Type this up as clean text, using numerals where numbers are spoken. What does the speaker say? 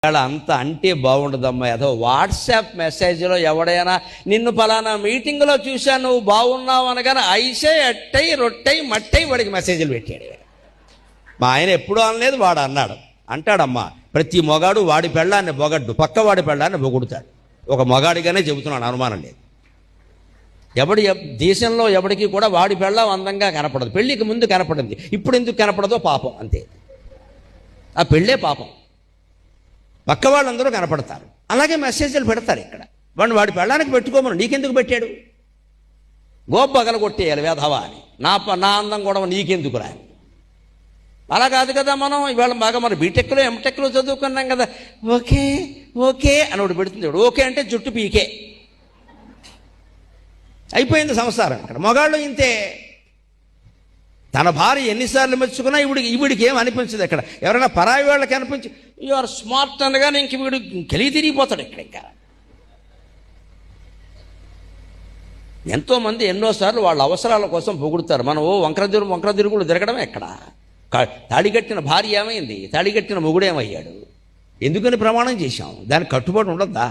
అంత అంటే బాగుండదమ్మా. ఏదో వాట్సాప్ మెసేజ్లో ఎవడైనా నిన్ను ఫలానా మీటింగ్లో చూశాను నువ్వు బాగున్నావు అనగానే ఐసే ఎట్టై రొట్టై మట్టై వాడికి మెసేజ్లు పెట్టాడు. మా ఆయన ఎప్పుడూ అనలేదు, వాడు అన్నాడు. అంటాడమ్మా, ప్రతి మొగాడు వాడి పెళ్ళాన్ని పొగడ్డు, పక్క వాడి పెళ్ళాన్ని పొగుడుతాడు. ఒక మొగాడిగానే చెబుతున్నాను, అనుమానం లేదు. దేశంలో ఎవడికి కూడా వాడి పెళ్ళం అందంగా కనపడదు. పెళ్ళికి ముందు కనపడింది, ఇప్పుడు ఎందుకు కనపడదో పాపం, అంతే. ఆ పెళ్ళే పాపం. పక్క వాళ్ళందరూ కనపడతారు, అలాగే మెసేజ్లు పెడతారు. ఇక్కడ వాడి పెళ్ళానికి పెట్టుకోమని నీకెందుకు పెట్టాడు? గోపగల కొట్టేయాలి వేధవా అని. నా అందం కూడా నీకెందుకు రా? అలా కాదు కదా. మనం ఇవాళ బాగా మన బీటెక్లో ఎంటెక్లో చదువుకున్నాం కదా. ఓకే ఓకే అని ఒకటి పెడుతుంది. ఓకే అంటే జుట్టు పీకే అయిపోయింది సంసారం. ఇక్కడ మగాళ్ళు ఇంతే. తన భార్య ఎన్నిసార్లు మెచ్చుకున్నా ఈవిడికి ఏం అనిపించదు. ఇక్కడ ఎవరైనా పరాయి వాళ్ళకి అనిపించి యు ఆర్ స్మార్ట్ అనగానే ఇంక వీడు కలిగి తిరిగిపోతాడు. ఇక్కడ ఇంకా ఎంతోమంది ఎన్నోసార్లు వాళ్ళ అవసరాల కోసం పొగుడుతారు. మనం వంకర తిరుగులు తిరగడమే. ఎక్కడ తాళిగట్టిన భార్య ఏమైంది, తాళిగట్టిన మొగుడేమయ్యాడు, ఎందుకని ప్రమాణం చేశాం? దానికి కట్టుబడి ఉండద్దా?